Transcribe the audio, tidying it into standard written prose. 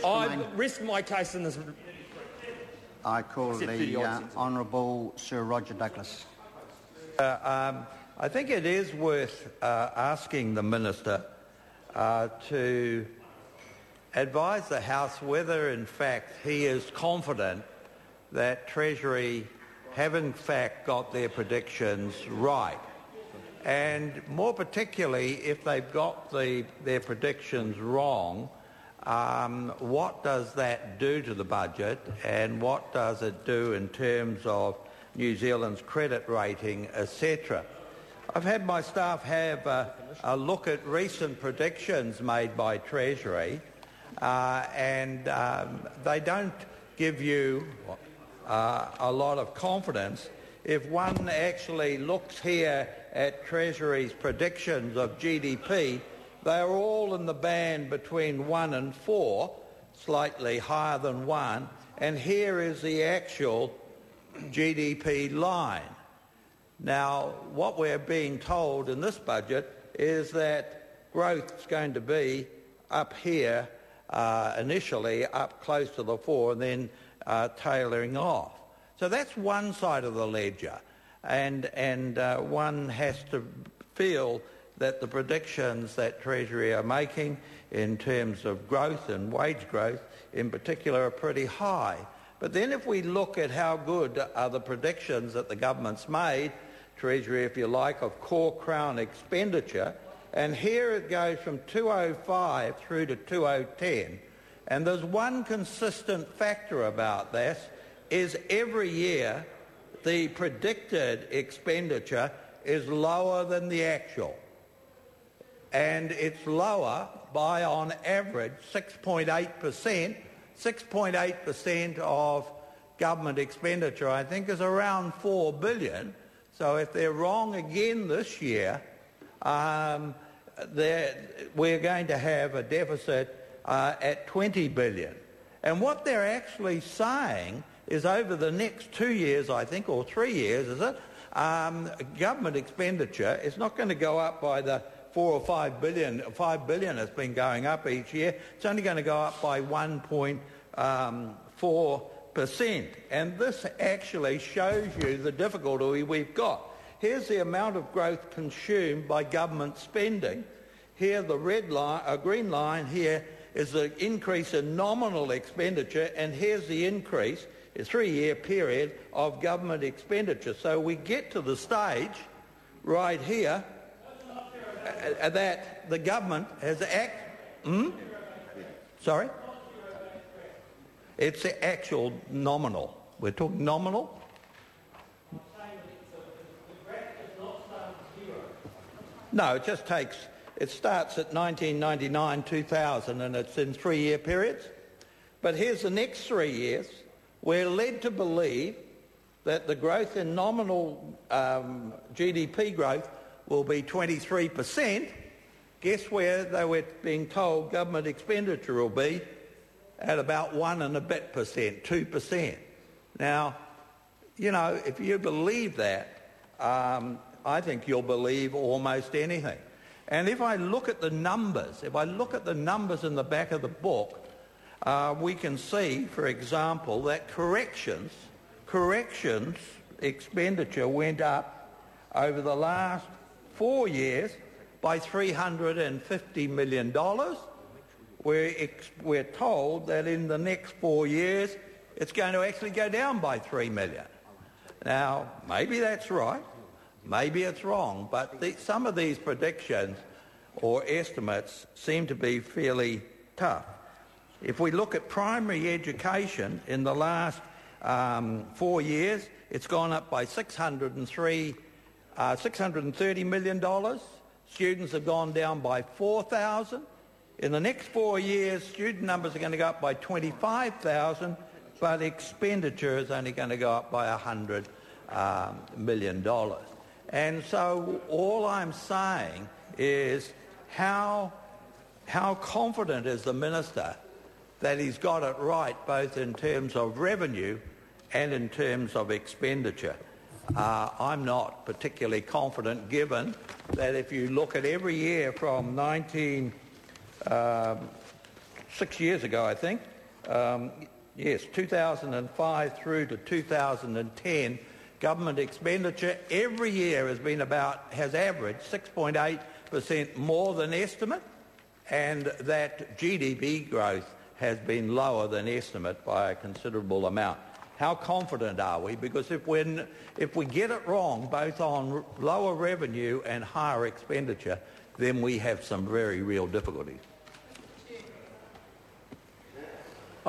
I rest my case in this. I call the Honourable Sir Roger Douglas. I think it is worth asking the Minister to advise the House whether in fact he is confident that Treasury have in fact got their predictions right, and more particularly if they've got their predictions wrong, what does that do to the budget, and what does it do in terms of New Zealand's credit rating, etc. I've had my staff have a look at recent predictions made by Treasury, and they don't give you a lot of confidence. If one actually looks here at Treasury's predictions of GDP, they are all in the band between 1 and 4, slightly higher than 1, and here is the actual GDP line. Now, what we're being told in this budget is that growth is going to be up here, initially up close to the 4 and then tailing off. So that's one side of the ledger, and one has to feel that the predictions that Treasury are making in terms of growth and wage growth in particular are pretty high. But then if we look at how good are the predictions that the government's made, Treasury if you like, of core Crown expenditure, and here it goes from 2005 through to 2010. And there's one consistent factor about this, is every year the predicted expenditure is lower than the actual. And it's lower by, on average, 6.8%. 6.8% of government expenditure, I think, is around $4 billion. So if they're wrong again this year, we're going to have a deficit at $20 billion. And what they're actually saying is over the next 2 years, I think, or 3 years, is it, government expenditure is not going to go up by the 4 or 5 billion. 5 billion has been going up each year. It's only going to go up by 1.4%. And this actually shows you the difficulty we've got. Here's the amount of growth consumed by government spending. Here, the red line, green line here is the increase in nominal expenditure, and here's the increase, a 3-year period of government expenditure. So we get to the stage right here that the government has Sorry? It's the actual nominal. We're talking nominal? No, it just takes, it starts at 1999, 2000, and it's in 3-year periods. But here's the next 3 years. We're led to believe that the growth in nominal GDP growth will be 23%. Guess where they were being told government expenditure will be? At about 1 and a bit percent, 2%. Now, you know, if you believe that, I think you'll believe almost anything. And if I look at the numbers, in the back of the book, we can see, for example, that corrections expenditure went up over the last 4 years by $350 million. We're told that in the next 4 years it's going to actually go down by $3 million. Now, maybe that's right, maybe it's wrong, but some of these predictions or estimates seem to be fairly tough. If we look at primary education in the last 4 years, it's gone up by $630 million. Students have gone down by 4,000. In the next 4 years, student numbers are going to go up by 25,000, but expenditure is only going to go up by $100 million. And so all I'm saying is how confident is the Minister that he's got it right both in terms of revenue and in terms of expenditure? I'm not particularly confident, given that if you look at every year from 19 6 years ago, I think. Yes, 2005 through to 2010, government expenditure every year has averaged 6.8% more than estimate, and that GDP growth has been lower than estimate by a considerable amount. How confident are we? Because if we get it wrong, both on lower revenue and higher expenditure, then we have some very real difficulties.